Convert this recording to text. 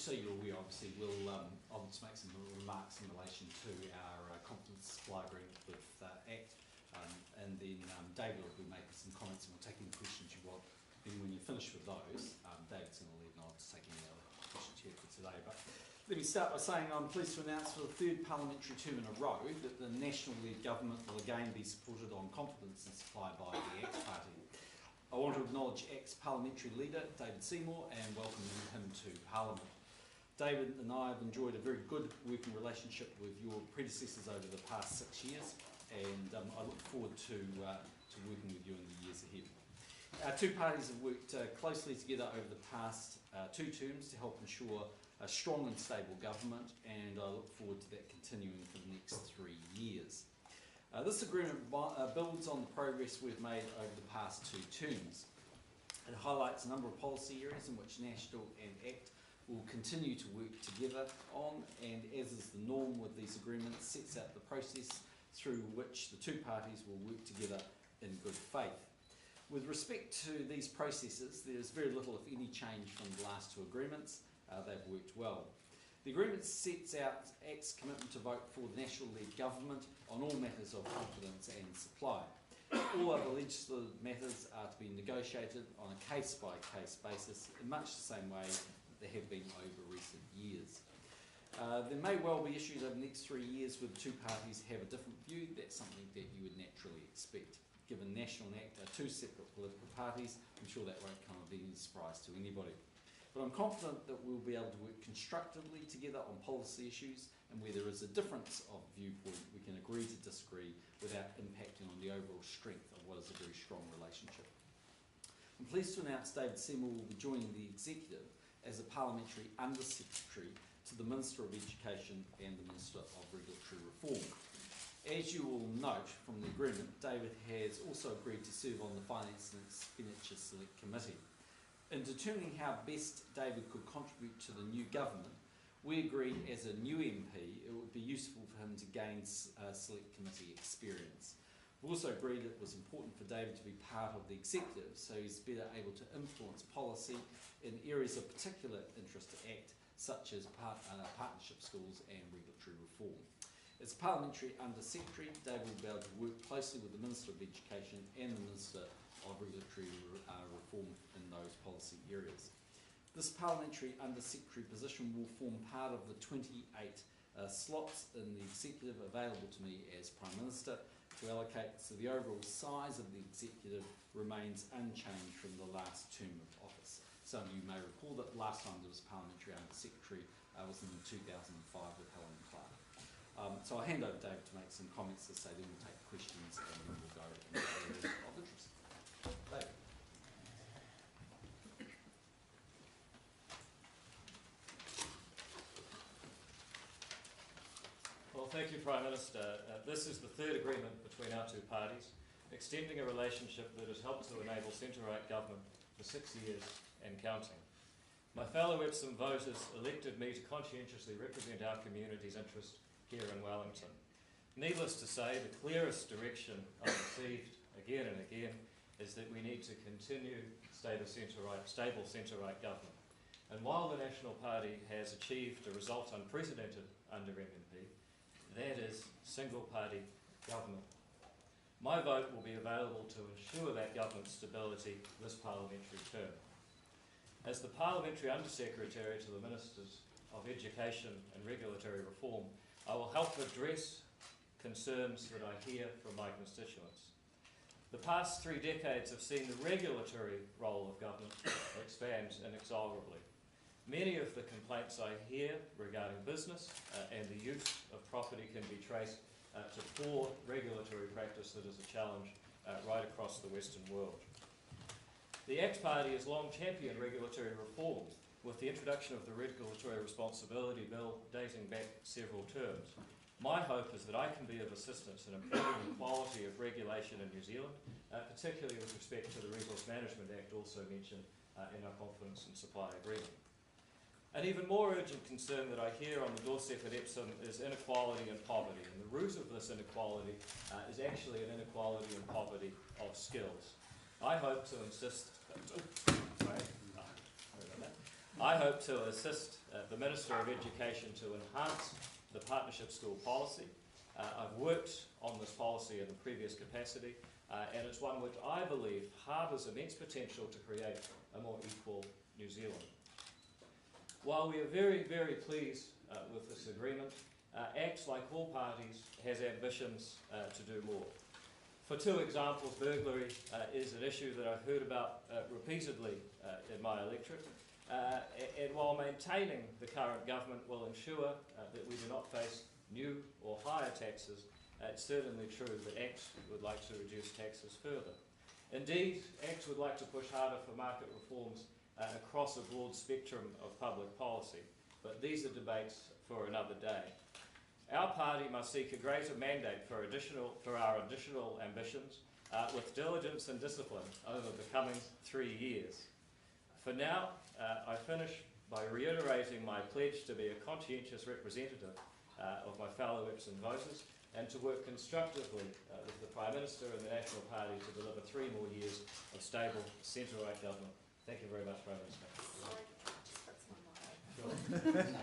so you're aware, obviously, I'll just make some remarks in relation to our confidence supply agreement with ACT, and then David will be making some comments and we'll take any questions you want. Then when you're finished with those, David's going to lead and I'll just take any other questions here for today. But let me start by saying I'm pleased to announce for the third parliamentary term in a row that the National-led government will again be supported on confidence and supply by the ACT Party. I want to acknowledge ACT's parliamentary leader, David Seymour, and welcome him to Parliament. David and I have enjoyed a very good working relationship with your predecessors over the past 6 years, and I look forward to working with you in the years ahead. Our two parties have worked closely together over the past 2 terms to help ensure a strong and stable government, and I look forward to that continuing for the next 3 years. This agreement builds on the progress we've made over the past 2 terms. It highlights a number of policy areas in which National and ACT will continue to work together on, and as is the norm with these agreements, sets out the process through which the two parties will work together in good faith. With respect to these processes, there's very little, if any, change from the last 2 agreements. They've worked well. The agreement sets out ACT's commitment to vote for the national-led government on all matters of confidence and supply. All other legislative matters are to be negotiated on a case-by-case basis in much the same way that they have been over recent years. There may well be issues over the next 3 years where the two parties have a different view. That's something that you would naturally expect. Given National and ACT are 2 separate political parties, I'm sure that won't come as any surprise to anybody. But I'm confident that we'll be able to work constructively together on policy issues, and where there is a difference of viewpoint, we can agree to disagree without impacting on the overall strength of what is a very strong relationship. I'm pleased to announce David Seymour will be joining the Executive as a Parliamentary Under-Secretary to the Minister of Education and the Minister of Regulatory Reform. As you will note from the agreement, David has also agreed to serve on the Finance and Expenditure Select Committee. In determining how best David could contribute to the new government, we agreed as a new MP it would be useful for him to gain Select Committee experience. We also agreed it was important for David to be part of the Executive so he's better able to influence policy in areas of particular interest to ACT, such as partnership schools and regulatory reform. As Parliamentary Under-Secretary, David will be able to work closely with the Minister of Education and the Minister of Regulatory Reform in those policy areas. This Parliamentary Under-Secretary position will form part of the 28 slots in the Executive available to me as Prime Minister to allocate, so the overall size of the Executive remains unchanged from the last term of office. Some of you may recall that the last time there was Parliamentary Under-Secretary was in 2005 with Helen Clark. So I'll hand over to David to make some comments to say, then we'll take questions and then we'll go into areas of interest. David. Well, thank you, Prime Minister. This is the 3rd agreement between our 2 parties, extending a relationship that has helped to enable centre-right government for 6 years and counting. My fellow Epsom voters elected me to conscientiously represent our community's interest here in Wellington. Needless to say, the clearest direction I've received again and again is that we need to continue stable centre-right government. And while the National Party has achieved a result unprecedented under MMP, that is single-party government. My vote will be available to ensure that government stability this parliamentary term. As the Parliamentary Under-Secretary to the Ministers of Education and Regulatory Reform, I will help address concerns that I hear from my constituents. The past 3 decades have seen the regulatory role of government expand inexorably. Many of the complaints I hear regarding business and the use of property can be traced to poor regulatory practice that is a challenge right across the Western world. The ACT Party has long championed regulatory reform, with the introduction of the Regulatory Responsibility Bill dating back several terms. My hope is that I can be of assistance in improving the quality of regulation in New Zealand, particularly with respect to the Resource Management Act also mentioned in our Confidence and Supply Agreement. An even more urgent concern that I hear on the doorstep at Epsom is inequality and poverty, and the root of this inequality is actually an inequality and poverty of skills. I hope to insist... I hope to assist the Minister of Education to enhance the partnership school policy. I've worked on this policy in a previous capacity, and it's one which I believe harbours immense potential to create a more equal New Zealand. While we are very, very pleased with this agreement, ACT, like all parties, has ambitions to do more. For two examples, burglary is an issue that I've heard about repeatedly in my electorate, and while maintaining the current government will ensure that we do not face new or higher taxes, it's certainly true that ACT would like to reduce taxes further. Indeed, ACT would like to push harder for market reforms across a broad spectrum of public policy, but these are debates for another day. Our party must seek a greater mandate for our additional ambitions with diligence and discipline over the coming 3 years. For now, I finish by reiterating my pledge to be a conscientious representative of my fellow Epsom voters and to work constructively with the Prime Minister and the National Party to deliver 3 more years of stable centre-right government. Thank you very much, Prime Minister.